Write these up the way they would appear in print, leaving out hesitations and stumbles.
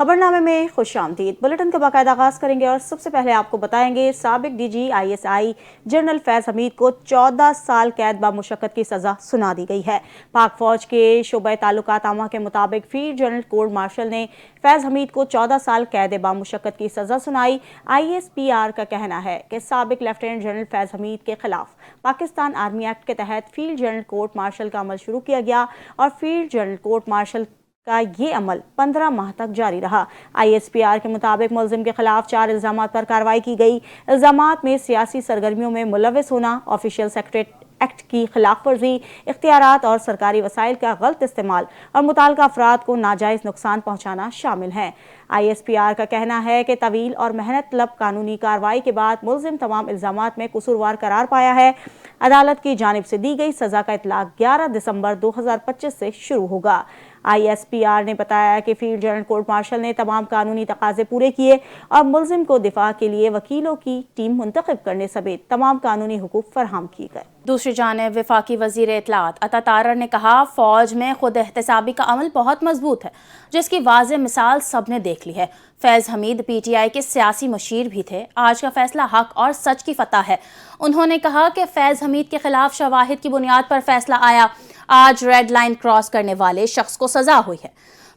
खबरनामे में खुश आमदीद। बुलेटिन का बाकायदा आगाज करेंगे और सबसे पहले आपको बताएंगे साबिक DG ISI general Faiz Hamid को 14 साल कैद बामुशक्कत की सजा सुना दी गई है। पाक फौज के शोबे ताल्लुकात आमा के मुताबिक फील्ड जनरल कोर्ट मार्शल ने फैज हमीद को 14 साल कैद बामुशक्कत की सजा सुनाई। ISPR का कहना है कि साबिक लेफ्टिनेंट जनरल फैज हमीद के खिलाफ पाकिस्तान आर्मी एक्ट के तहत फील्ड जनरल कोर्ट मार्शल का अमल शुरू किया गया और फील्ड जनरल कोर्ट मार्शल का ये अमल 15 माह तक जारी रहा। ISPR के मुताबिक मुलजिम के खिलाफ 4 इल्जामात पर कार्रवाई की गई। इल्जामात में सियासी सरगर्मियों में मुलव्विस होना, ऑफिशियल सेक्रेटरी एक्ट की खिलाफ वर्जी, इख्तियारात और सरकारी वसाइल का गलत इस्तेमाल और मुताल्लिका अफराद को नाजायज नुकसान पहुंचाना शामिल है। ISPR का कहना है कि तवील और मेहनत तलब कानूनी कार्रवाई के बाद मुलजिम तमाम इल्जामात में कसूरवार करार पाया है। अदालत की जानिब से दी गई सजा का इतलाक 11 दिसंबर 2025 से शुरू होगा। ISPR ने बताया कि फील्ड जनरल कोर्ट मार्शल ने तमाम कानूनी तकाजे पूरे किए और मुलजिम को दिफा के लिए वकीलों की टीम मुंतखब करने समेत तमाम कानूनी हुकूक फराहम किए गए। दूसरी जानिब वफाकी वजीर इत्तलात अता तारर ने कहा, फौज में खुद एहतसाबी का अमल बहुत मजबूत है, जिसकी वाज़ेह मिसाल सबने देख ली है। फैज हमीद PTI के सियासी मुशीर भी थे। आज का फैसला हक और सच की फतह है। उन्होंने कहा कि फैज हमीद के खिलाफ शवाहिद की बुनियाद पर फैसला आया। आज रेड लाइन क्रॉस करने वाले शख्स को सजा हुई है।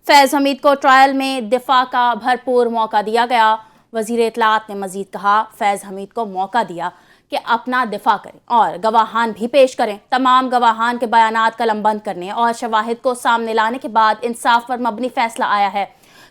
फैज हमीद को ट्रायल में दिफा का भरपूर मौका दिया गया। वजीर इत्तलात ने मजीद कहा, फैज हमीद को मौका दिया कि अपना दिफा करें और गवाहान भी पेश करें। तमाम गवाहान के बयानात कलमबंद करने और शवाहिद को सामने लाने के बाद इंसाफ पर मबनी फैसला आया है।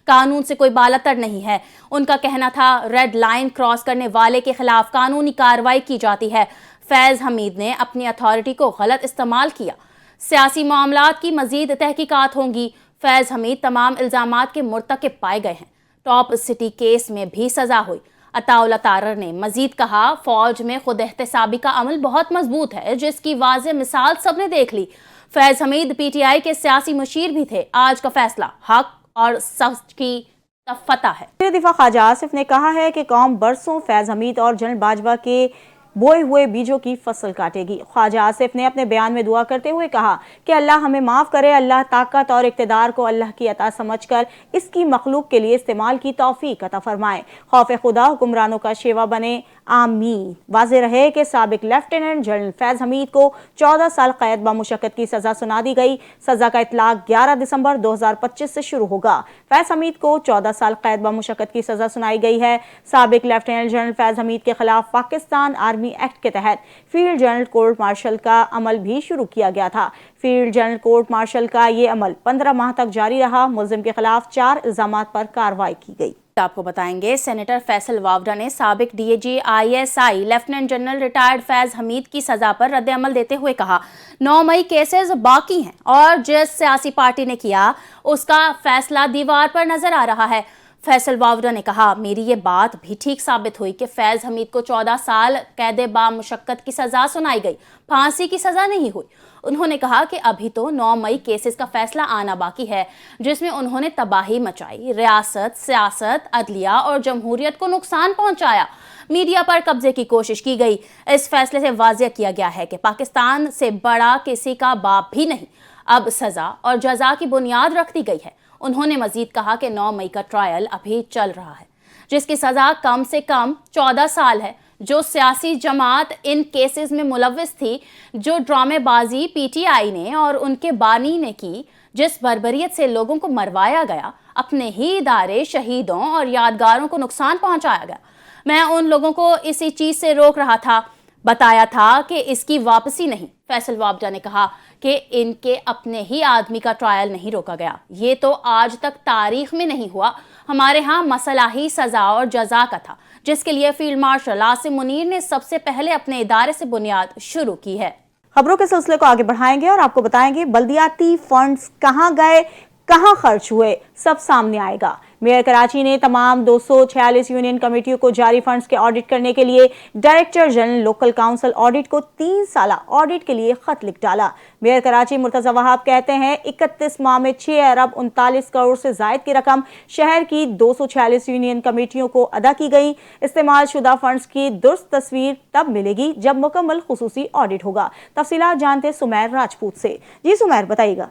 कानून से कोई बालातर नहीं है। उनका कहना था, रेड लाइन क्रॉस करने वाले के खिलाफ कानूनी कार्रवाई की जाती है। फैज हमीद ने अपनी अथॉरिटी को गलत इस्तेमाल किया। सियासी मामलात की मजीद तहकीकात होंगी। फैज हमीद तमाम इल्जामात के मुर्तकिब पाए गए हैं। टॉप सिटी केस में भी सजा हुई। अता तारर ने मजीद कहा, फौज में खुद एहतसाबी का अमल बहुत मजबूत है, जिसकी वाज़ेह मिसाल सबने देख ली। फैज हमीद PTI के सियासी मुशीर भी थे। आज का फैसला हक और सच की फतह है। दिफा ख्वाजा आसिफ ने कहा है कि कौम बरसों फैज हमीद और जनरल बाजवा के बोए हुए बीजों की फसल काटेगी। ख्वाजा आसिफ ने अपने बयान में दुआ करते हुए कहा कि अल्लाह हमें माफ़ करे, अल्लाह ताकत और इक़्तिदार को अल्लाह की अता समझकर इसकी मखलूक के लिए इस्तेमाल की तौफीक अता फरमाए। खौफ खुदा हुक्मरानों का शेवा बने, आमीन। वाज़ेह रहे कि साबिक लेफ्टिनेंट जनरल फैज हमीद को 14 साल कैद बामुशक्कत की सजा सुना दी गई। सजा का इतलाक 11 दिसंबर 2025 से शुरू होगा। फैज हमीद को 14 साल कैद बामुशक्कत की सजा सुनाई गई है। साबिक लेफ्टिनेंट जनरल फैज हमीद के खिलाफ पाकिस्तान आर्मी एक्ट के तहत फील्ड जनरल कोर्ट मार्शल का अमल भी शुरू किया गया था। फील्ड जनरल कोर्ट मार्शल का ये अमल 15 माह तक जारी रहा। मुलजिम के खिलाफ 4 इल्जामात पर कार्रवाई की गई। आपको बताएंगे, सेनेटर फैसल वावडा ने साबिक DIG ISI lieutenant general retired Faiz Hamid की सजा पर रद्द अमल देते हुए कहा, 9 मई केसेस बाकी हैं और जिस सियासी पार्टी ने किया उसका फैसला दीवार पर नजर आ रहा है। फैसल वावडा ने कहा, मेरी ये बात भी ठीक साबित हुई कि फैज हमीद को 14 साल कैद बामुशक्कत की सजा सुनाई गई, फांसी की सजा नहीं हुई। उन्होंने कहा कि अभी तो 9 मई केसेस का फैसला आना बाकी है, जिसमें उन्होंने तबाही मचाई, रियासत, सियासत, अदलिया और जमहूरियत को नुकसान पहुंचाया, मीडिया पर कब्जे की कोशिश की गई। इस फैसले से वाज़ेह किया गया है कि पाकिस्तान से बड़ा किसी का बाप भी नहीं। अब सजा और जजा की बुनियाद रख दी गई है। उन्होंने मजीद कहा कि 9 मई का ट्रायल अभी चल रहा है, जिसकी सजा कम से कम 14 साल है। जो सियासी जमात इन केसेस में मुलव्विस थी, जो ड्रामेबाजी PTI ने और उनके बानी ने की, जिस बर्बरियत से लोगों को मरवाया गया, अपने ही इदारे, शहीदों और यादगारों को नुकसान पहुंचाया गया। मैं उन लोगों को इसी चीज से रोक रहा था, बताया था कि इसकी वापसी नहीं। फैसल वावडा ने कहा कि इनके अपने ही आदमी का ट्रायल नहीं रोका गया। ये तो आज तक तारीख में नहीं हुआ। हमारे यहाँ मसला ही सजा और जजा का था, जिसके लिए फील्ड मार्शल आसिम मुनीर ने सबसे पहले अपने इदारे से बुनियाद शुरू की है। खबरों के सिलसिले को आगे बढ़ाएंगे और आपको बताएंगे बल्दियाती फंड्स कहां गए, कहां खर्च हुए, सब सामने आएगा। मेयर कराची ने तमाम 246 यूनियन कमेटियों को जारी फंड्स के ऑडिट करने के लिए director general local council audit को 3 साल ऑडिट के लिए खत लिख डाला। मेयर कराची मुर्तजा वहाब कहते हैं, 31 माह में 6 अरब 39 करोड़ से जायद की रकम शहर की 246 यूनियन कमेटियों को अदा की गई। इस्तेमाल शुदा फंड्स की दुरुस्त तस्वीर तब मिलेगी जब मुकम्मल खुसूसी ऑडिट होगा। तफसीलात जानते सुमैर राजपूत से। जी सुमैर, बताइएगा।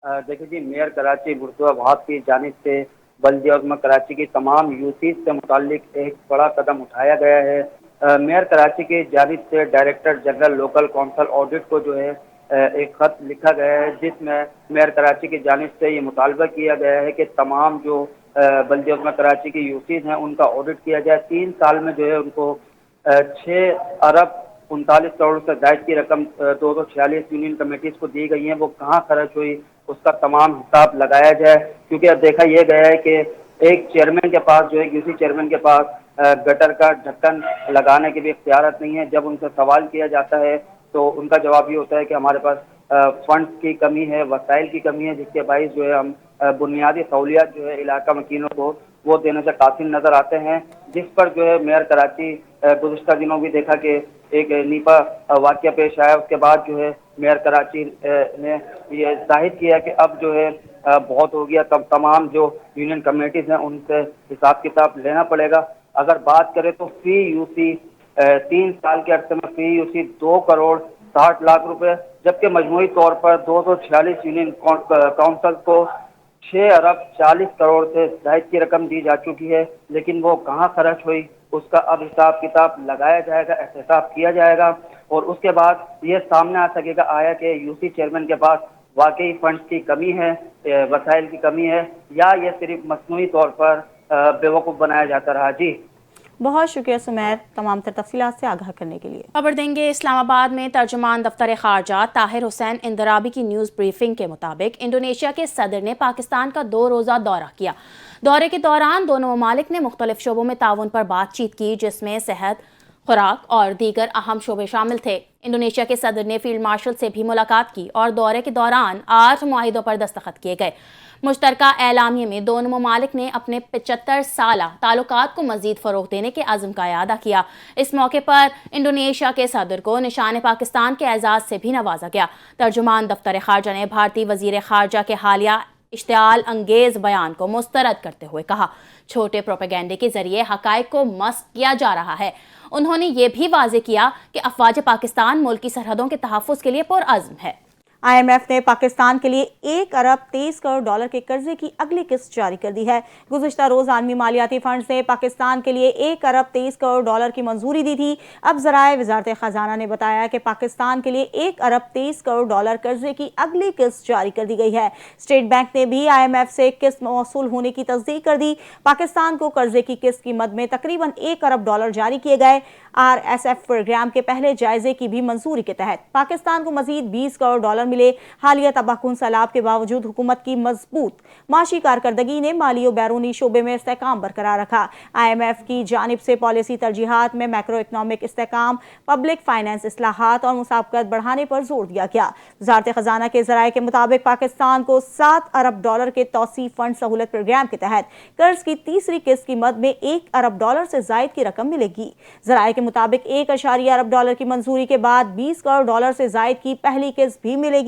देखिए जी, मेयर कराची बुर्जुआ वहाब की जानिब से बल्दिया उज़्मा कराची की तमाम यूसीज से मुताल्लिक एक बड़ा कदम उठाया गया है। मेयर कराची की जानिब से director general local council audit को जो है एक खत लिखा गया है, जिसमें मेयर कराची की जानिब से ये मुतालबा किया गया है कि तमाम जो बल्दिया उज़्मा कराची की यूसीज हैं उनका ऑडिट किया जाए। 3 साल में जो है उनको 6 अरब 39 करोड़ से ज़ायद की रकम 246 यूनियन कमेटीज़ को दी गई हैं, वो कहाँ खर्च हुई उसका तमाम हिसाब लगाया जाए। क्योंकि अब देखा यह गया है कि एक चेयरमैन के पास जो है यूसी चेयरमैन के पास गटर का ढक्कन लगाने की भी इख्तियारत नहीं है। जब उनसे सवाल किया जाता है तो उनका जवाब ये होता है कि हमारे पास फंड्स की कमी है, वसाइल की कमी है, जिसके बाइस जो है हम बुनियादी सहूलियात जो है इलाका मकीनों को वो देने से कासिर नज़र आते हैं। जिस पर जो है मेयर कराची गुज़िश्ता दिनों भी देखा कि एक नीपा वाक़या पेश आया, उसके बाद जो है मेयर कराची ने ये जाहिर किया कि अब जो है बहुत हो गया, तब तमाम जो यूनियन कमेटीज़ हैं उनसे हिसाब किताब लेना पड़ेगा। अगर बात करें तो फी यूसी 3 साल के अरसे में फी यूसी 2 करोड़ 60 लाख रुपए, जबकि मजमूई तौर पर 246 यूनियन काउंसिल को 6 अरब 40 करोड़ से ज़ायद की रकम दी जा चुकी है। लेकिन वो कहाँ खर्च हुई उसका अब हिसाब किताब लगाया जाएगा, एहतसाब किया जाएगा और उसके बाद ये सामने आ सकेगा आया कि यूसी चेयरमैन के पास वाकई फंड्स की कमी है, वसाइल की कमी है, या ये सिर्फ मसनूई तौर पर बेवकूफ़ बनाया जाता रहा। जी बहुत शुक्रिया सुमैर, तमाम तर तफसीलात से आगाह करने के लिए। खबर देंगे इस्लामाबाद में तर्जुमान दफ्तर खारजा ताहिर हुसैन इंदराबी की न्यूज़ ब्रीफिंग के मुताबिक इंडोनेशिया के सदर ने पाकिस्तान का 2 रोज़ा दौरा किया। दौरे के दौरान दोनों ममालिक ने मुख्तलिफ शोबों में ताउन पर बातचीत की, जिसमें सेहत, खुराक और दीगर अहम शोबे शामिल थे। इंडोनेशिया के सदर ने फील्ड मार्शल से भी मुलाकात की और दौरे के दौरान 8 मुआहिदों पर दस्तखत किए गए। मुश्तरका एलामिये में दोनों ममालिक ने अपने 75 साला ताल्लुकात को मजीद फ़रोग़ देने के अज़्म का इरादा किया। इस मौके पर इंडोनेशिया के सदर को निशान पाकिस्तान के एजाज़ से भी नवाजा गया। तर्जुमान दफ्तर खारजा ने भारतीय वज़ीर खारजा के हालिया इश्तिआल अंगेज़ बयान को मुस्तरद करते हुए कहा, छोटे प्रोपेगेंडे के जरिए हक़ाइक़ को मस्क किया जा रहा है। उन्होंने ये भी वाज़ेह किया कि अफ़वाज पाकिस्तान मुल्क की सरहदों के तहफ़्फ़ुज़ के लिए पुरअज़्म है। IMF ने पाकिस्तान के लिए 1 अरब 23 करोड़ डॉलर के कर्जे की अगली किस्त जारी कर दी है। गुज़िश्ता रोज़ आलमी मालियाती फंड ने पाकिस्तान के लिए 1 अरब 23 करोड़ डॉलर की मंजूरी दी थी। अब ज़राए वज़ारत ख़जाना ने बताया कि पाकिस्तान के लिए 1 अरब 23 करोड़ डॉलर कर्जे की अगली किस्त जारी कर दी गई है। स्टेट बैंक ने भी IMF से किस्त मौसूल होने की तस्दीक कर दी। पाकिस्तान को कर्जे की किस्त की मद में तकरीबन 1 अरब डॉलर जारी किए गए। RSF प्रोग्राम के पहले जायजे की भी मंजूरी के तहत पाकिस्तान को मजीद 20 करोड़ डॉलर मिले। हालिया तबाहकुन सैलाब के बावजूद हुकूमत की मजबूत माशी कारकर्दगी ने माली और बैरूनी शोबे में इस्तेहकाम बरकरार रखा। IMF की जानिब से पॉलिसी तरजीहात में मैक्रो इकनॉमिक इस्तेहकाम, पब्लिक फाइनेंस इस्लाहात और मुसाबकत बढ़ाने पर जोर दिया गया। वज़ारत ख़जाना के ज़राए के मुताबिक पाकिस्तान को 7 अरब डॉलर के तौसीफ़ फंड सहूलत प्रोग्राम के तहत कर्ज की तीसरी किस्त की मद में 1 अरब डॉलर से ज़ायद की रकम मिलेगी। ज़राए के मुताबिक 1 अरब डॉलर की मंजूरी के बाद 20 करोड़ डॉलर से ज़ायद की पहली किस्त भी मिलेगी।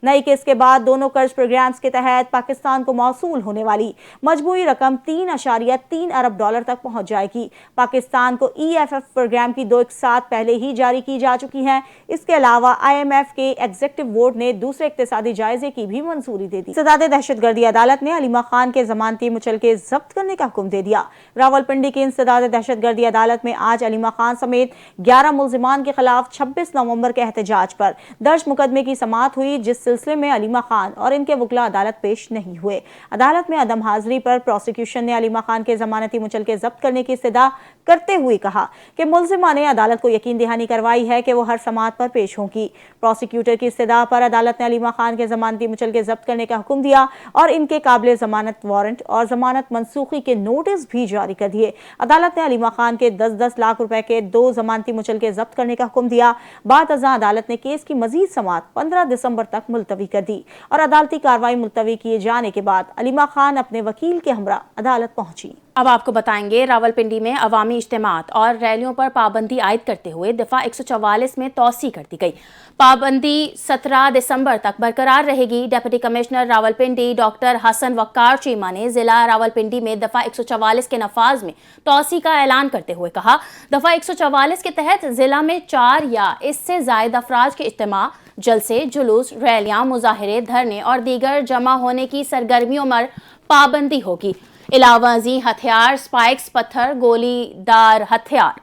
नई किस्त के बाद दोनों कर्ज प्रोग्राम्स के तहत पाकिस्तान को मौसूल होने वाली मजबूरी रकम 3.3 अरब डॉलर तक पहुंच जाएगी। पाकिस्तान को EFF प्रोग्राम की 2 इक़सात पहले ही जारी की जा चुकी हैं। इसके अलावा IMF के एग्जीक्यूटिव बोर्ड ने दूसरे इक़्तिसादी जायजे की भी मंजूरी दे दी। सदाद दहशतगर्दी अदालत ने अलीमा खान के ज़मानती मुचलके जब्त करने का हुक्म दे दिया। रावलपिंडी की इंसदाद दहशतगर्दी अदालत में आज अलीमा खान समेत 11 मुल्ज़िमान के खिलाफ 26 नवंबर के एहतजाज पर दर्ज मुकदमे की समाअत हुई, जिस सिलसिले में अलीमा खान और इनके वकला अदालत पेश नहीं हुए। अदालत में अदम हाजिरी पर प्रोसिक्यूशन ने अलीमा खान के जमानती मुचलके जब्त करने की इस्तदा करते हुए कहा कि मुल्ज़िमा ने अदालत को यकीन दहानी करवाई है कि वो हर समाअत पर पेश होंगी। प्रोसिक्यूटर की इस्तदा पर अदालत ने अलीमा खान के जमानती मुचलके जब्त करने का हुक्म दिया और इनके काबिल जमानत वारंट और जमानत मनसूखी के नोटिस भी जारी कर दिए। अदालत ने अलीमा खान के 10-10 लाख रुपए के 2 जमानती मुचलके जब्त करने का हुक्म दिया। बाद अज़ां अदालत ने केस की मजीद समाअत 15 दिसंबर तक मुलतवी कर दी और अदालती कार्रवाई मुलतवी किए जाने के बाद अलीमा खान अपने वकील के हमरा अदालत पहुंची। अब आपको बताएंगे रावलपिंडी में अवामी इज्तिमात और रैलियों पर पाबंदी आयद करते हुए दफा 144 में तौसी कर दी गई। पाबंदी 17 दिसंबर तक बरकरार रहेगी। Deputy commissioner Rawalpindi doctor Hasan Waqar Cheema ने जिला रावलपिंडी में दफा 144 के नफाज में तौसी का ऐलान करते हुए कहा, दफा 144 के तहत जिला में 4 या इससे जायद अफराज के इज्तिमा, जलसे, जुलूस, रैलियां, मुजाहिरे, धरने और दीगर जमा होने की सरगर्मियों पर पाबंदी होगी। इलावाजी हथियार, स्पाइक्स, पत्थर, गोलीदार हथियार,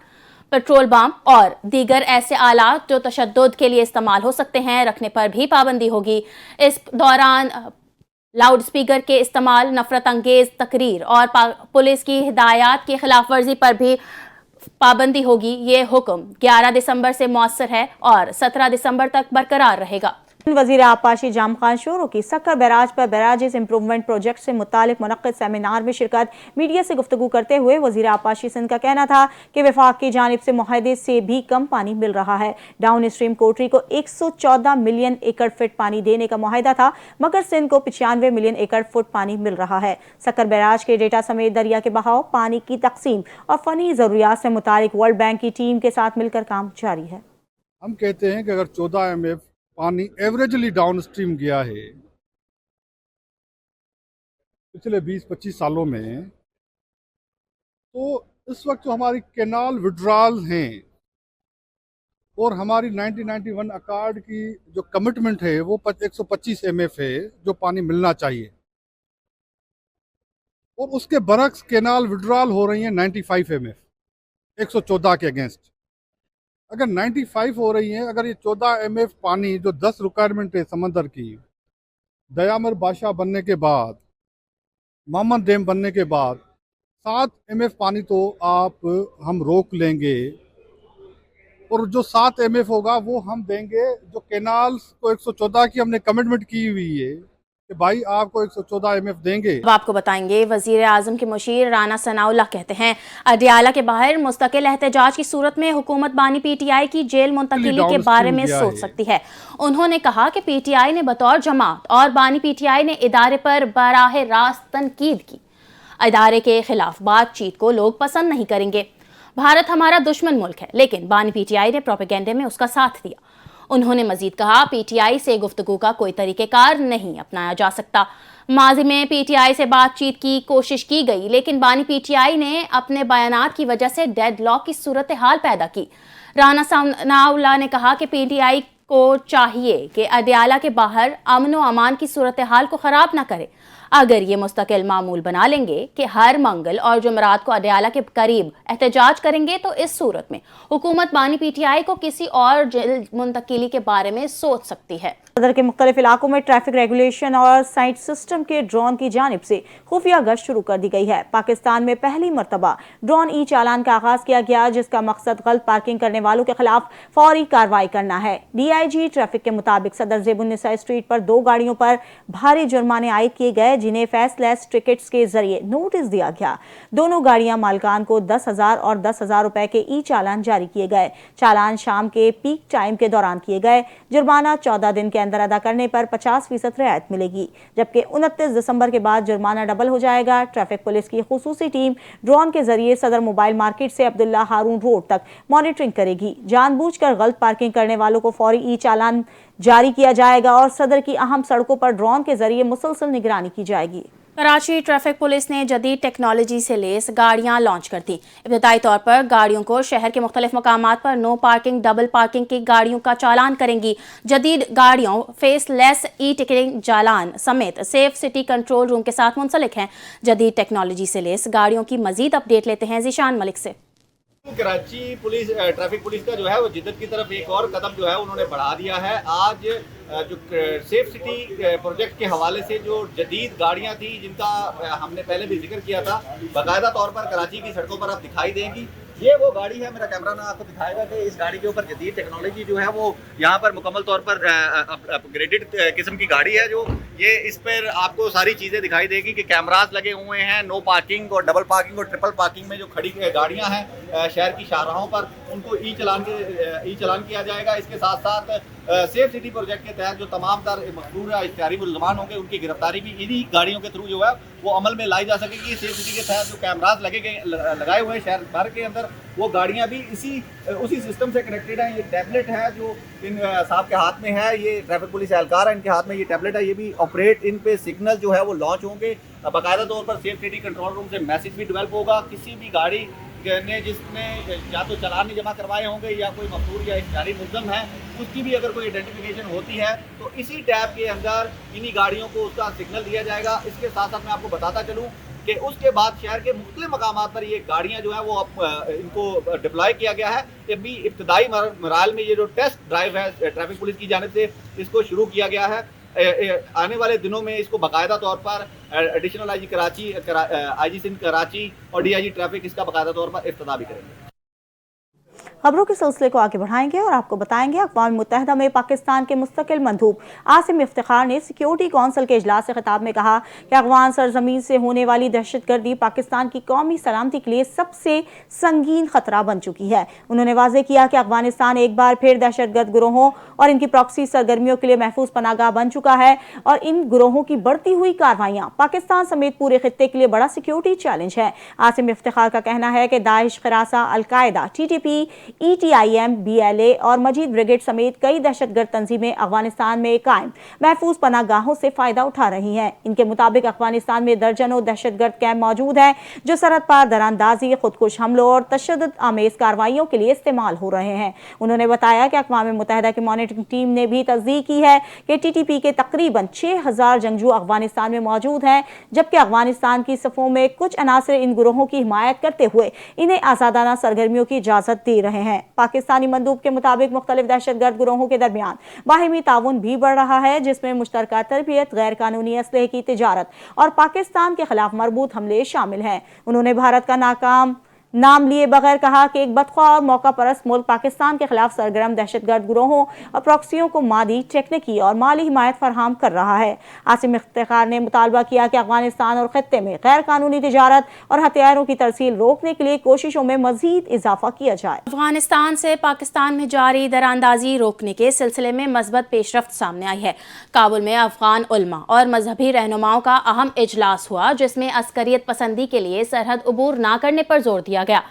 पेट्रोल बम और दीगर ऐसे आलात जो तशद्दुद के लिए इस्तेमाल हो सकते हैं, रखने पर भी पाबंदी होगी। इस दौरान लाउड स्पीकर के इस्तेमाल, नफरत अंगेज तकरीर और पुलिस की हिदायत की खिलाफ वर्जी पर भी पाबंदी होगी। ये हुक्म 11 दिसंबर से मौसर है और 17 दिसंबर तक बरकरार रहेगा। वज़ीर आबपाशी जाम खान शोरो की सक्कर बैराज पर बैराजेस इंप्रूवमेंट प्रोजेक्ट से मुतालिक मुनक्किद सेमिनार में शिरकत। मीडिया से गुफ्तगू करते हुए वज़ीर आबपाशी सिंध का कहना था कि वफाक की जानिब से मुआहदे से भी कम पानी मिल रहा है। डाउन स्ट्रीम कोटरी को 114 मिलियन एकड़ फीट पानी देने का मुआहदा था, मगर सिंध को 95 मिलियन एकड़ फुट पानी मिल रहा है। सक्कर बैराज के डेटा समेत दरिया के बहाव, पानी की तकसीम और फनी ज़रूरियात से मुतालिक वर्ल्ड बैंक की टीम के साथ मिलकर काम जारी है। हम कहते हैं कि अगर 14 MF पानी एवरेजली डाउन स्ट्रीम गया है पिछले 20-25 सालों में, तो इस वक्त जो हमारी कैनाल विड्रॉल हैं और हमारी 1991 अकॉर्ड की जो कमिटमेंट है वो 125 MF है जो पानी मिलना चाहिए, और उसके बरक्स कैनाल विड्रॉल हो रही हैं 95 MF 114 के अगेंस्ट। अगर 95 हो रही हैं, अगर ये 14 MF पानी जो 10 रिक्वायरमेंट है समंदर की, दयामर बादशाह बनने के बाद, मोहम्मद डैम बनने के बाद 7 MF पानी तो हम रोक लेंगे, और जो 7 MF होगा वो हम देंगे जो कैनाल्स को 114 की हमने कमिटमेंट की हुई है कि भाई आपको 114 MF देंगे। अब आपको बताएंगे वजीर आजम के मुशीर राना सनाउल्लाह कहते हैं, अडियाला के बाहर मुस्तकिल एहतजाज की सूरत में हुकूमत बानी PTI की जेल मुंतकिली के बारे में सोच सकती है। उन्होंने कहा कि PTI ने बतौर जमात और बानी PTI ने इदारे पर बराह रास्त तनकीद की। इदारे के खिलाफ बातचीत को लोग पसंद नहीं करेंगे। भारत हमारा दुश्मन मुल्क है, लेकिन बानी PTI ने प्रोपेगेंडे में उसका साथ दिया। उन्होंने मजीद कहा, PTI से गुफ्तगू का कोई तरीक़ेकार नहीं अपनाया जा सकता। माजी में PTI से बातचीत की कोशिश की गई, लेकिन बानी PTI ने अपने बयानात की वजह से डेडलॉक की सूरत हाल पैदा की। राना सनाउल्लाह ने कहा कि PTI को चाहिए कि अडियाला के बाहर अमन व अमान की सूरत हाल को ख़राब ना करे। अगर ये मुस्तकिल मामूल बना लेंगे कि हर मंगल और जुमरात को अडियाला के करीब एहतजाज करेंगे, तो इस सूरत में हुकूमत बानी PTI को किसी और जेल मुंतकिली के बारे में सोच सकती है। सदर के मुख्तलिफ इलाकों में ट्रैफिक रेगुलेशन और साइट सिस्टम के ड्रोन की जानिब से खुफिया गश्त शुरू कर दी गई है। पाकिस्तान में पहली मरतबा ड्रोन ई चालान का आगाज किया गया, जिसका मकसद गलत पार्किंग करने वालों के खिलाफ फौरी कार्रवाई करना है। DIG ट्रैफिक के मुताबिक सदर ज़ेबुन्निसा स्ट्रीट पर 2 गाड़ियों पर भारी जुर्माने आयद किए गए, जिन्हें फेसलेस टिकट्स के जरिए नोटिस दिया गया। दोनों गाड़ियां मालकान को 10,000 और 10,000 रुपए के ई चालान जारी किए गए। चालान शाम के पीक टाइम के दौरान किए गए। जुर्माना 14 दिन के अंदर अदा करने पर 50% रियायत मिलेगी, जबकि 29 दिसंबर के बाद जुर्माना डबल हो जाएगा। ट्रैफिक पुलिस की खुसूसी टीम ड्रोन के जरिए सदर मोबाइल मार्केट से अब्दुल्ला हारून रोड तक मॉनिटरिंग करेगी। जानबूझकर गलत पार्किंग करने वालों को फौरी ई चालान जारी किया जाएगा और सदर की अहम सड़कों पर ड्रोन के जरिए मुसलसल निगरानी की जाएगी। कराची ट्रैफिक पुलिस ने जदीद टेक्नोलॉजी से लेस गाड़ियां लॉन्च कर दी। इब्तदाई तौर पर गाड़ियों को शहर के मुख्तलिफ मकामात पर नो पार्किंग, डबल पार्किंग की गाड़ियों का चालान करेंगी। जदीद गाड़ियों फेसलेस ई टिकटिंग चालान समेत सेफ सिटी कंट्रोल रूम के साथ मुंसलिक हैं। जदीद टेक्नोलॉजी से लेस गाड़ियों की मजीद अपडेट लेते हैं जीशान मलिक से। कराची पुलिस ट्रैफिक पुलिस का जो है वो जिद्दत की तरफ एक और कदम जो है उन्होंने बढ़ा दिया है। आज जो सेफ सिटी प्रोजेक्ट के हवाले से जो जदीद गाड़ियां थी, जिनका हमने पहले भी जिक्र किया था, बाकायदा तौर पर कराची की सड़कों पर अब दिखाई देंगी। ये वो गाड़ी है, मेरा कैमरा ना आपको दिखाएगा कि इस गाड़ी के ऊपर जदीद टेक्नोलॉजी जो है वो यहाँ पर मुकम्मल तौर पर अपग्रेडेड किस्म की गाड़ी है, जो ये इस पर आपको सारी चीज़ें दिखाई देगी कि कैमरास लगे हुए हैं, नो पार्किंग और डबल पार्किंग और ट्रिपल पार्किंग में जो खड़ी गाड़ियां हैं शहर की शाहराहों पर, उनको ई चालान किया जाएगा। इसके साथ साथ सेफ सिटी प्रोजेक्ट के तहत जो तमाम तर मकसूर या इश्तिहारी मुल्ज़मान होंगे उनकी गिरफ्तारी भी इन्हीं गाड़ियों के थ्रू जो है वो अमल में लाई जा सकेगी। सेफ सिटी के तहत जो कैमरास लगाए हुए हैं शहर भर के अंदर, वो गाड़ियाँ भी उसी सिस्टम से कनेक्टेड हैं। ये टैबलेट है जो इन साहब के हाथ में है, ये ट्रैफिक पुलिस एहलकार है, इनके हाथ में ये टैबलेट है, ये भी ऑपरेट, इन पे सिग्नल जो है वो लॉन्च होंगे। बाकायदा तौर पर सेफ सिटी कंट्रोल रूम से मैसेज भी डेवलप होगा। किसी भी गाड़ी ने जिसने या तो चालान नहीं जमा करवाए होंगे या कोई मफरूर या इख्तियारी मुल्ज़म है, उसकी भी अगर कोई आइडेंटिफिकेशन होती है तो इसी टैब के अंदर इन्हीं गाड़ियों को उसका सिग्नल दिया जाएगा। इसके साथ साथ मैं आपको बताता चलूँ कि उसके बाद शहर के मुख्तलिफ मकामात पर ये गाड़ियाँ जो हैं वो इनको डिप्लॉय किया गया है। अभी इब्तदाई मराहल में ये जो टेस्ट ड्राइव है ट्रैफिक पुलिस की जानिब से इसको शुरू किया गया है। आने वाले दिनों में इसको बाकायदा तौर पर additional IG Karachi, IG Sindh Karachi और डीआईजी ट्रैफिक इसका बाकायदा तौर पर इफ्तिताह भी करेंगे। खबरों के सिलसिले को आगे बढ़ाएंगे और आपको बताएंगे अक़वाम मुत्तहिदा में पाकिस्तान के मुस्तकिल मंदूब आसिम इफ्तिखार ने सिक्योरिटी कौंसिल के इजलास से खिताब में कहा कि अफ़गान सरजमीन से होने वाली दहशतगर्दी पाकिस्तान की कौमी सलामती के लिए सबसे संगीन खतरा बन चुकी है। उन्होंने वाज़ेह किया कि अफ़गानिस्तान एक बार फिर दहशतगर्द गुरोहों और इनकी प्रॉक्सी सरगर्मियों के लिए महफूज पनाहगाह बन चुका है और इन गुरोहों की बढ़ती हुई कार्रवाइयाँ पाकिस्तान समेत पूरे खित्ते के लिए बड़ा सिक्योरिटी चैलेंज है। आसिम इफ्तिखार का कहना है कि दाइश, खरासा, अलकायदा, TTP, ETIM, BLA और मजीद ब्रिगेड समेत कई दहशतगर्द तंजीमें अफगानिस्तान में कायम महफूज पनाहगाहों से फायदा उठा रही हैं। इनके मुताबिक अफगानिस्तान में दर्जनों दहशतगर्द कैंप मौजूद हैं जो सरहद पार दरानदाजी, खुदकुश हमलों और तशद्दुद आमेज कार्रवाइयों के लिए इस्तेमाल हो रहे हैं। उन्होंने बताया कि अक़वाम मुत्तहिदा की मॉनिटरिंग टीम ने भी तस्दीक की है कि TTP के तकरीबन 6000 जंगजू अफगानिस्तान में मौजूद हैं, जबकि अफगानिस्तान की सफ़ों में कुछ अनासर इन गुरोहों की हिमायत करते हुए इन्हें आज़ादाना सरगर्मियों की इजाज़त दे रहे हैं। पाकिस्तानी मंदूब के मुताबिक मुख्तलिफ दहशतगर्द गुरोहों के दरमियान बाहिमी ताउन भी बढ़ रहा है, जिसमें मुश्तरका तरबियत, गैर कानूनी असलहे की तिजारत और पाकिस्तान के खिलाफ मरबूत हमले शामिल हैं। उन्होंने भारत का नाम लिए बगैर कहा कि एक बदख्वाह और मौका परस्त मुल्क पाकिस्तान के खिलाफ सरगर्म दहशतगर्द गुरोहों और प्रॉक्सियों को मादी, टेक्निकी और माली हिमायत फराहम कर रहा है। आसिम इफ्तिखार ने मुतालबा किया कि अफगानिस्तान और खित्ते में गैर कानूनी तिजारत और हथियारों की तरसील रोकने के लिए कोशिशों में मजीद इजाफा किया जाए। अफगानिस्तान से पाकिस्तान में जारी दरानदाजी रोकने के सिलसिले में मस्बत पेशरफ्त सामने आई है। काबुल में अफगान उलमा और मजहबी रहनुमाओं का अहम इजलास हुआ, जिसमें अस्करियत पसंदी के लिए सरहद उबूर न करने पर जोर दिया गया।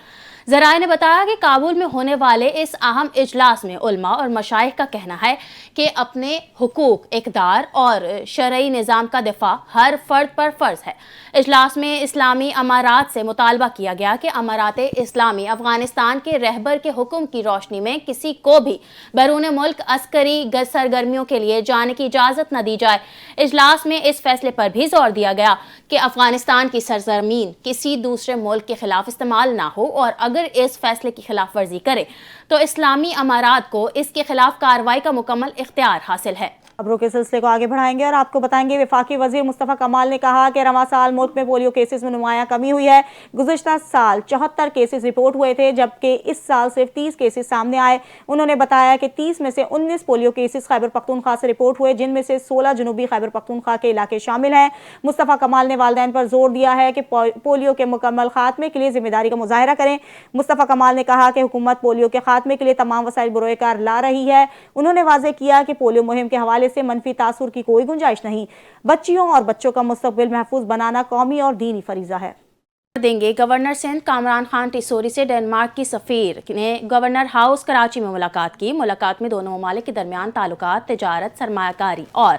ज़राए ने बताया कि काबुल में होने वाले इस अहम इजलास में उलमा और मशाइख का कहना है कि अपने हुकूक, इक़दार और शरई निज़ाम का दिफा हर फर्द पर फ़र्ज़ है। इजलास में इस्लामी अमारात से मुतालबा किया गया कि अमारात इस्लामी अफगानिस्तान के रहबर के हुक्म की रोशनी में किसी को भी बैरून मुल्क अस्करी सरगर्मियों के लिए जाने की इजाज़त न दी जाए। इजलास में इस फैसले पर भी जोर दिया गया कि अफगानिस्तान की सरजमीन किसी दूसरे मुल्क के खिलाफ इस्तेमाल ना हो और अगर इस फैसले की खिलाफ वर्जी करे तो इस्लामी अमारात को इसके खिलाफ कार्रवाई का मुकम्मल इख्तियार हासिल है। खबरों के सिलसिले को आगे बढ़ाएंगे और आपको बताएंगे वफाकी वजीर मुस्तफ़ा कमाल ने कहा कि रवां साल मुल्क में पोलियो केसेस में नुमायां कमी हुई है। गुज़िश्ता साल 74 केसेस रिपोर्ट हुए थे, जबकि इस साल सिर्फ 30 केसेस सामने आए। उन्होंने बताया कि 30 में से 19 पोलियो केसेस खैबर पख्तूनख्वा से रिपोर्ट हुए, जिनमें से 16 जनूबी खैबर पख्तूनख्वा के इलाके शामिल हैं। मुस्तफ़ा कमाल ने वालिदैन पर जोर दिया है कि पोलियो के मुकम्मल खात्मे के लिए जिम्मेदारी का मुजाहरा करें। मुस्तफ़ा कमाल ने कहा कि हुकूमत पोलियो के खात्मे के लिए तमाम वसाइल बरोएकार ला रही है। उन्होंने वाज़ेह किया कि पोलियो मुहिम के हवाले से मनफी तासुर की कोई गुंजाइश नहीं। बच्चियों और बच्चों का मुस्तकबिल महफूज बनाना कौमी और दीनी फरीजा है। देंगे गवर्नर सिंध कामरान खान टिसोरी से डेनमार्क की सफ़ीर ने गवर्नर हाउस कराची में मुलाकात की। मुलाकात में दोनों ममालिक के दरमियान ताल्लुकात, तिजारत, सरमायाकारी और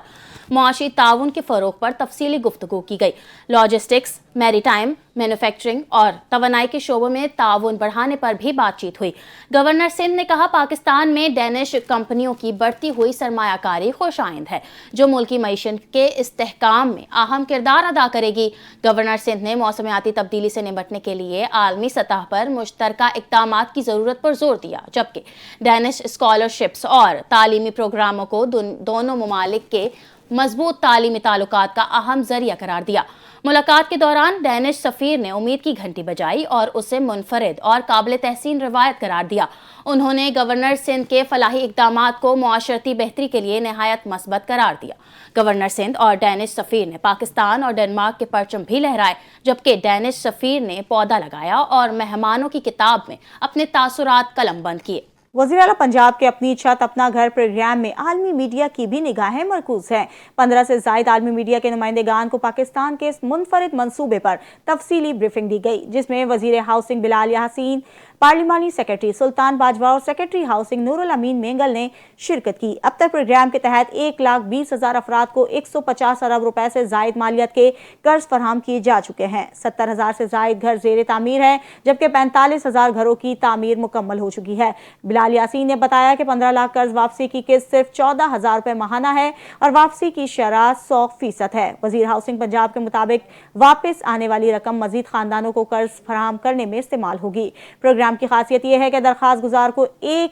मुआशी ताउन के फ़रोग पर तफसीली गुफ्तगू की गई। लॉजिस्टिक्स, मैरीटाइम, मैन्युफैक्चरिंग और तवानाई के शोबों में ताउन बढ़ाने पर भी बातचीत हुई। गवर्नर सिंध ने कहा पाकिस्तान में डेनिश कंपनियों की बढ़ती हुई सरमायाकारी खुशाइंद है, जो मुल्की मईशत के इस्तेहकाम में अहम किरदार अदा करेगी। गवर्नर सिंध ने मौसमियाती तब्दीली से निपटने के लिए आलमी सतह पर मुश्तरका इक़दामात की ज़रूरत पर जोर दिया, जबकि डेनिश स्कॉलरशिप्स और तालीमी प्रोग्रामों को दोनों ममालिक के मजबूत तालीमी ताल्लुकात का अहम जरिया करार दिया। मुलाकात के दौरान डैनिश सफीर ने उम्मीद की घंटी बजाई और उसे मुनफरिद और काबिल तहसीन रिवायत करार दिया। उन्होंने गवर्नर सिंध के फलाही इक़दामात को मुआशरती बेहतरी के लिए नहायत मस्बत करार दिया। गवर्नर सिंध और डैनिश सफीर ने पाकिस्तान और डेनमार्क के परचम भी लहराए, जबकि डैनिश सफीर ने पौधा लगाया और मेहमानों की किताब में अपने तासुरात कलम बंद किए। वज़ीर आला पंजाब के अपनी छत अपना घर प्रोग्राम में आलमी मीडिया की भी निगाहें मरकूज हैं। 15 से ज़ायद आलमी मीडिया के नुमाइंदेगान को पाकिस्तान के इस मुनफरिद मंसूबे पर तफसीली ब्रीफिंग दी गई, जिसमें वज़ीर हाउसिंग बिलाल यासीन, पार्लिमानी सेक्रेटरी सुल्तान बाजवा और सेक्रेटरी हाउसिंग नूरुल अमीन मेंगल ने शिरकत की। अब तक प्रोग्राम के तहत 1,20,000 अफराद को 150 अरब रुपए से जायद मालियत के कर्ज फराहम किए जा चुके हैं। 70,000 से जायद घर ज़ेर तामीर हैं, जबकि 45,000 घरों की तामीर मुकम्मल हो चुकी है। बिलाल यासीन ने बताया कि 15 लाख कर्ज वापसी की किस्त सिर्फ 14,000 रुपए माहाना है और वापसी की शरह 100% है। वज़ीर हाउसिंग पंजाब के मुताबिक वापस आने वाली रकम मजीद खानदानों को कर्ज फराहम करने में इस्तेमाल होगी। प्रोग्राम की खासियत यह है कि दरख्वास्त गुजार को 1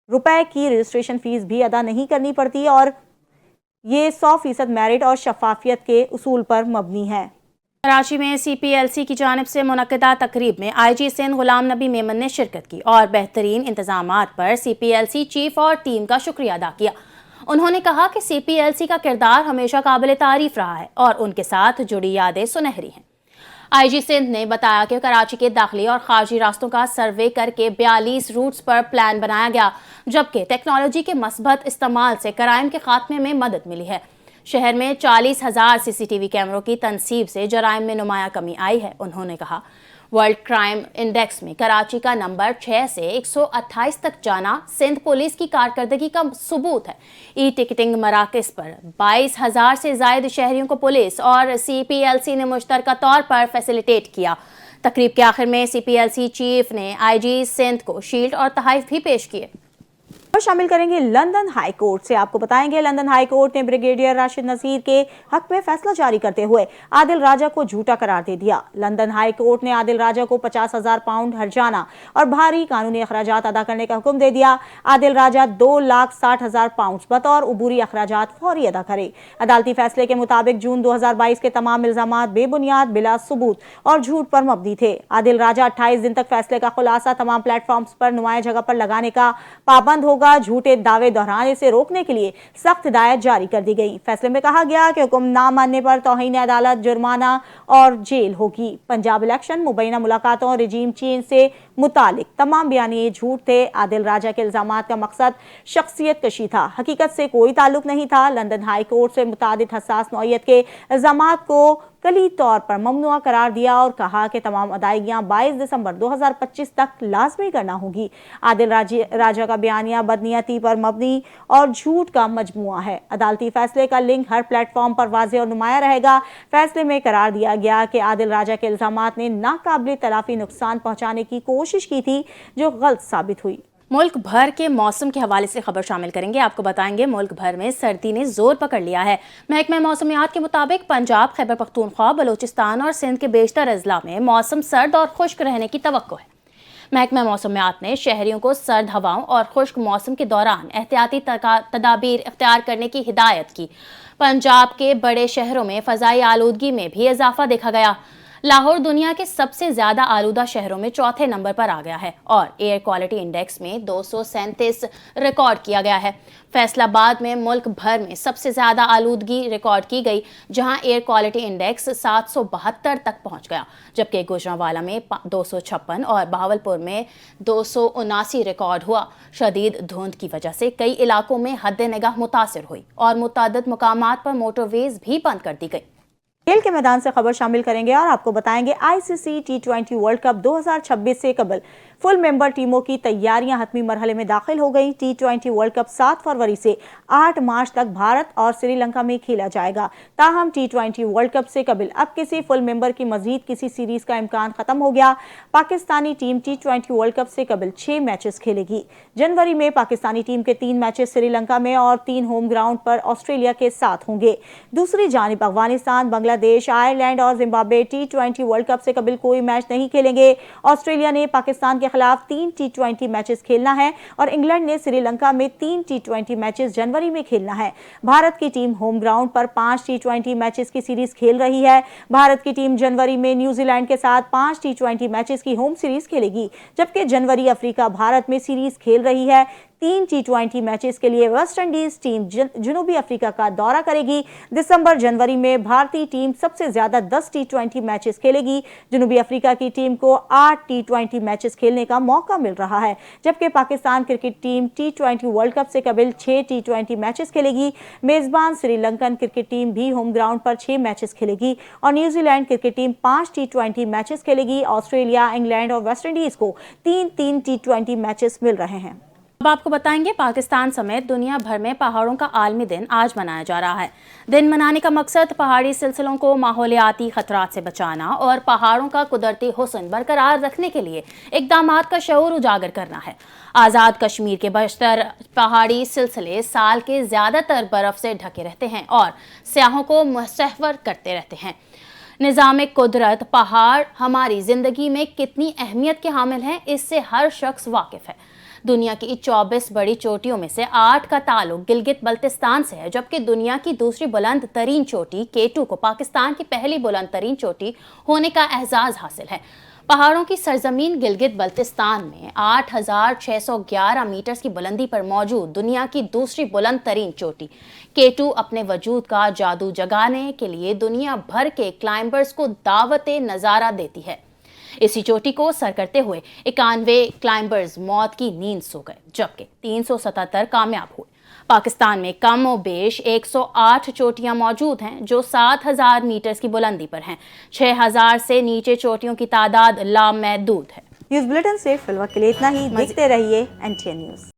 रुपए की रजिस्ट्रेशन फीस भी अदा नहीं करनी पड़ती और ये 100% मेरिट और शफाफियत के उसूल पर मबनी है। कराची में CPLC की जानिब से मुनक्किदा तकरीब में IG सिंध गुलाम नबी मेमन ने शिरकत की और बेहतरीन इंतजामात पर CPLC चीफ और टीम का शुक्रिया अदा किया। उन्होंने कहा कि CPLC का किरदार हमेशा काबिल तारीफ रहा है और उनके साथ जुड़ी यादें सुनहरी हैं। IG सिंध ने बताया कि कराची के दाखिली और खारजी रास्तों का सर्वे करके 42 रूट्स पर प्लान बनाया गया, जबकि टेक्नोलॉजी के मस्बत इस्तेमाल से क्राइम के खात्मे में मदद मिली है। शहर में 40,000 CCTV कैमरों की तनसीब से जराइम में नुमाया कमी आई है। उन्होंने कहा वर्ल्ड क्राइम इंडेक्स में कराची का नंबर 6 से 128 तक जाना सिंध पुलिस की कारकर्दगी का सबूत है। टिकटिंग मराकज़ पर 22,000 से ज़ायद शहरियों को पुलिस और CPLC ने मुश्तरका तौर पर फैसिलिटेट किया। तकरीब के आखिर में CPLC चीफ ने IG सिंध को शील्ड और तोहफे भी पेश किए। और शामिल करेंगे लंदन हाई कोर्ट से। आपको बताएंगे लंदन हाई कोर्ट ने ब्रिगेडियर राशिद नज़ीर के हक में फैसला जारी करते हुए आदिल राजा को झूठा करार दे दिया। लंदन हाई कोर्ट ने आदिल राजा को 50,000 पाउंड हर्जाना और भारी कानूनी अखराजात अदा करने का हुक्म दे दिया। आदिल राजा 2,60,000 पाउंड बतौर उबूरी अखराजात फौरी अदा करे। अदालती फैसले के मुताबिक जून 2022 के तमाम इल्जामात बेबुनियाद, बिला सबूत और झूठ पर मबनी थे। आदिल राजा 28 दिन तक फैसले का खुलासा तमाम प्लेटफॉर्म्स पर नुमाया जगह पर लगाने का पाबंद होगा। झूठे दावे दोहराने से रोकने के लिए सख्त हिदायत जारी कर दी गई। फैसले में कहा गया कि हुक्म ना मानने पर तौहीन अदालत, जुर्माना और जेल होगी। पंजाब इलेक्शन, मुबैना मुलाकातों, रजीम चेंज से मुतालिक तमाम बयानिए झूठ थे। आदिल राजा के इल्जामात का मकसद शख्सियत कशी था, हकीकत से कोई ताल्लुक नहीं था। लंदन हाई कोर्ट से मुतादिद हसास नौइयत के इल्जामात को कली तौर पर ममनुआ करार दिया और कहा कि तमाम अदायगियां 22 दिसंबर 2025 तक लाजमी करना होगी। आदिल राजा का बयानिया बदनीयती पर मबनी और झूठ का मजमुआ है। अदालती फैसले का लिंक हर प्लेटफॉर्म पर वाज़ेह और नुमाया रहेगा। फैसले में करार दिया गया कि आदिल राजा के इल्जामात ने नाकाबिल तलाफी नुकसान पहुंचाने की कोशिश की थी, जो गलत साबित हुई। मुल्क भर के मौसम के हवाले से खबर शामिल करेंगे। आपको बताएंगे मुल्क भर में सर्दी ने जोर पकड़ लिया है। महकमा मौसमियात के मुताबिक पंजाब, खैबर पख्तूनख्वा, बलूचिस्तान और सिंध के बेशतर अजला में मौसम सर्द और खुश्क रहने की तवक्को है। महकमा मौसमियात ने शहरियों को सर्द हवाओं और खुश्क मौसम के दौरान एहतियाती तदाबीर इख्तियार करने की हिदायत की। पंजाब के बड़े शहरों में फ़ज़ाई आलूदगी में भी इजाफा देखा गया। लाहौर दुनिया के सबसे ज़्यादा आलूदा शहरों में चौथे नंबर पर आ गया है और एयर क्वालिटी इंडेक्स में 237 रिकॉर्ड किया गया है। फैसलाबाद में मुल्क भर में सबसे ज़्यादा आलूदगी रिकॉर्ड की गई, जहां एयर क्वालिटी इंडेक्स 772 तक पहुंच गया, जबकि गुजरांवाला में 256 और बहावलपुर में 279 रिकॉर्ड हुआ। शदीद धुंध की वजह से कई इलाकों में हद निगाह मुतासिर हुई और मुतअद्दिद मुकामात पर मोटरवेज भी बंद कर दी गई। खेल के मैदान से खबर शामिल करेंगे और आपको बताएंगे ICC T20 वर्ल्ड कप 2026 से कबल फुल मेंबर टीमों की तैयारियां हतमी मरहले में दाखिल हो गई। T20 वर्ल्ड कप 7 फरवरी से 8 मार्च तक भारत और श्रीलंका में खेला जाएगा। ताहम T20 वर्ल्ड कप से कबल अब किसी फुल मेंबर की मजीद किसी सीरीज का इम्कान खत्म हो गया। Pakistani team T20 world cup से कबल 6 मैचेस खेलेगी। जनवरी में पाकिस्तानी टीम के 3 मैचेस श्रीलंका में और 3 होम ग्राउंड पर ऑस्ट्रेलिया के साथ होंगे। दूसरी जानिब अफगानिस्तान, बांग्लादेश, आयरलैंड और जिम्बाब्वे T20 वर्ल्ड कप से कबल कोई मैच नहीं खेलेंगे। ऑस्ट्रेलिया ने पाकिस्तान के खिलाफ 3 T20 मैचेस खेलना है और इंग्लैंड ने श्रीलंका में 3 T20 मैचेस जनवरी में खेलना है। भारत की टीम होम ग्राउंड पर 5 T20 मैचेस की सीरीज खेल रही है। भारत की टीम जनवरी में न्यूजीलैंड के साथ 5 T20 मैचेस की होम सीरीज खेलेगी, जबकि जनवरी अफ्रीका भारत में सीरीज खेल रही है। 3 T20 मैचेस के लिए वेस्ट इंडीज टीम जनूबी अफ्रीका का दौरा करेगी। दिसंबर जनवरी में भारतीय टीम सबसे ज्यादा 10 T20 मैचेस खेलेगी। जनूबी अफ्रीका की टीम को 8 T20 मैचेस खेलने का मौका मिल रहा है, जबकि Pakistan cricket team T20 world cup से कबल 6 T20 मैचेस खेलेगी। मेजबान श्रीलंकन क्रिकेट टीम भी होम ग्राउंड पर 6 मैचेस खेलेगी और New Zealand cricket team 5 T20 matches खेलेगी। ऑस्ट्रेलिया, इंग्लैंड और वेस्ट इंडीज को 3-3 T20 मैचेस मिल रहे हैं। अब आपको बताएंगे, पाकिस्तान समेत दुनिया भर में पहाड़ों का आलमी दिन आज मनाया जा रहा है। दिन मनाने का मकसद पहाड़ी सिलसिलों को माहौलियाती खतरात से बचाना और पहाड़ों का कुदरती हुस्न बरकरार रखने के लिए इक़दामात का शऊर उजागर करना है। आज़ाद कश्मीर के बशतर पहाड़ी सिलसिले साल के ज़्यादातर बर्फ़ से ढके रहते हैं और सयाहों को मुसहवर करते रहते हैं। निज़ाम कुदरत पहाड़ हमारी ज़िंदगी में कितनी अहमियत के हामिल हैं, इससे हर शख्स वाकिफ़ है। दुनिया की 24 बड़ी चोटियों में से 8 का ताल्लुक गिलगित बल्तिस्तान से है, जबकि दुनिया की दूसरी बुलंद तरीन चोटी K2 को पाकिस्तान की पहली बुलंद तरीन चोटी होने का एहसास हासिल है। पहाड़ों की सरजमीन गिलगित बल्तिस्तान में 8,611 मीटर की बुलंदी पर मौजूद दुनिया की दूसरी बुलंद तरीन चोटी K2 अपने वजूद का जादू जगाने के लिए दुनिया भर के क्लाइंबर्स को दावते नज़ारा देती है। इसी चोटी को सर करते हुए 91 क्लाइंबर्स मौत की नींद सो गए, जबकि 377 कामयाब हुए। पाकिस्तान में कम और बेश 108 चोटियां मौजूद हैं जो 7,000 मीटर की बुलंदी पर हैं। 6,000 से नीचे चोटियों की तादाद लामहदूद है। न्यूज़ बुलेटिन से फिलहाल के लिए इतना ही। देखते रहिए NTN न्यूज़।